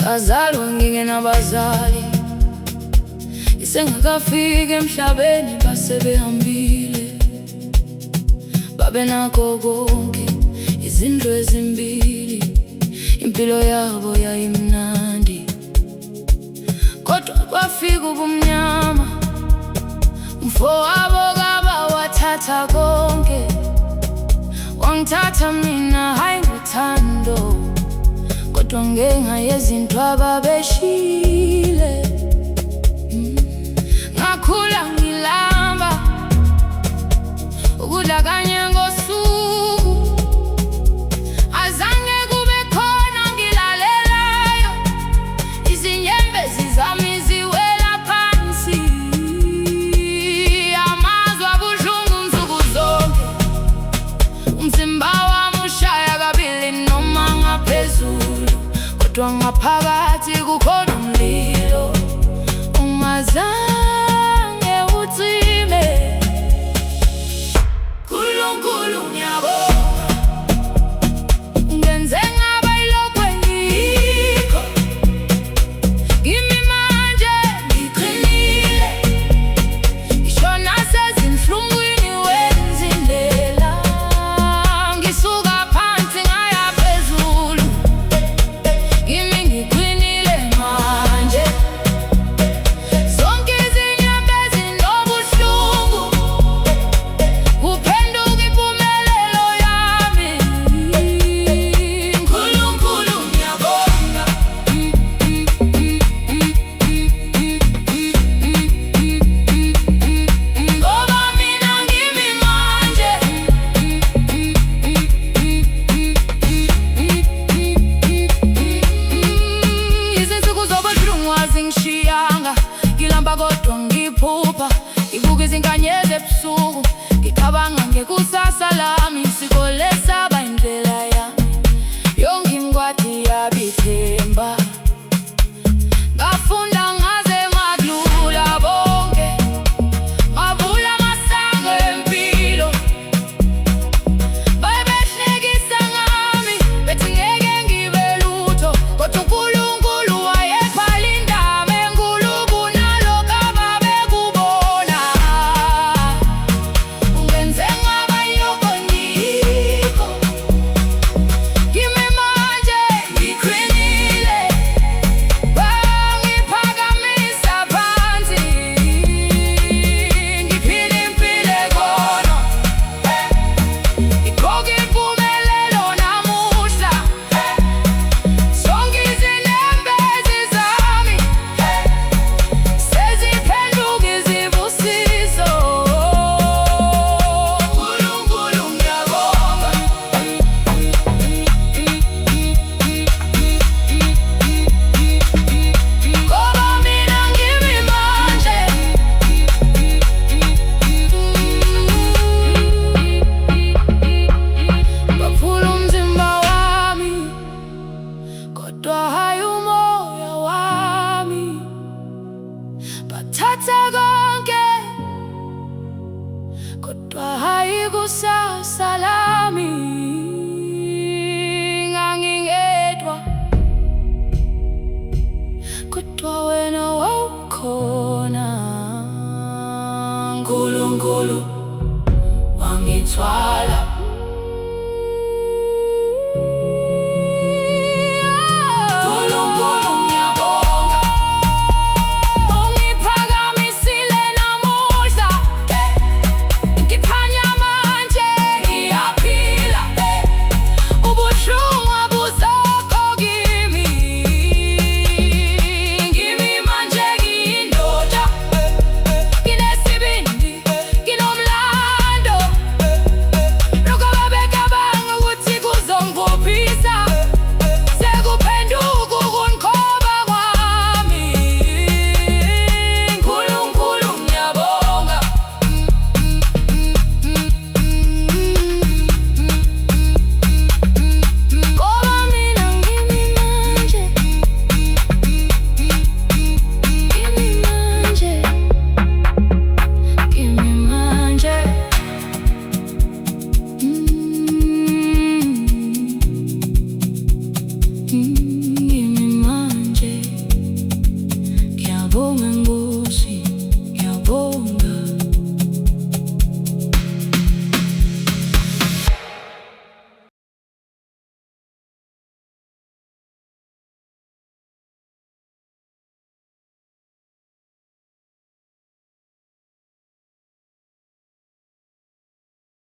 ngazalwa ngingenabazali, isengakafika emhlabeni basebehambile. Babenakho konke, izindlu ezimbili, impilo yabo yayimnandi. Kodwa kwafika ubumnyama, umfowabo kaba wathatha konke. Wangithatha mina hayi ngothando, kodwa ngenxa yezinto ababeshile. Ngakhula ngilamba ukudla kanye ngosuku, azange kube khona ngilalelayo. Izinyembezi zami ziwela phansi, amazwi abuhlungu nsuku zonke. Umzimba wami ushaya kabili noma ngaphezulu, kodwa ngaphakathi kukhona umlilo ungazange ucime. Nkulunkulu ngiyabonga, ungenze ngaba yilokhu engikho. Kimi manje ngiqinile, ngisho nasezinhlungwini wenza indlela. Ngisuka phansi ngaya phezulu, kimi ngiqinile manje. Zonke izinyembezi nobuhlungu kuphenduka impumelelo yami. Nkulunkulu ngiyabonga, ngoba mina ngimi manje. Izinsuku zobuhlungu azingishiyanga, ngilamba kodwa ngiphupha, ngibuka izinkanyezi ebusuku, ngicabanga ngekusasa lami. Isiko lesaba indlela yami, yonke imikwathi yabithemba. Ngafunda ngaze ngadlula bonke, ngavula amasango empilo. Babehlekisa ngami, bethi ngeke ngibe lutho, kodwa uNkulunkulu wayephala indaba enkulu kunalokho ababekubona. Ungenze ngaba yilokhu engikho. Kimi manje ngiqinile, bangiphakamisa phansi, ngiphila impilo ekhono. Ngigqoka impumelelo namuhla, zonke izinyembezi zami seziphenduka izibusiso. Nkulunkulu ngiyabonga, ngoba mina ngimi manje. Baphula umzimba wami, kodwa hayi umoya wami. Bathatha konke, kodwa hayi kusasa lami. Ngangingedwa, kodwa wena wawukhona. Nkulunkulu wangithwala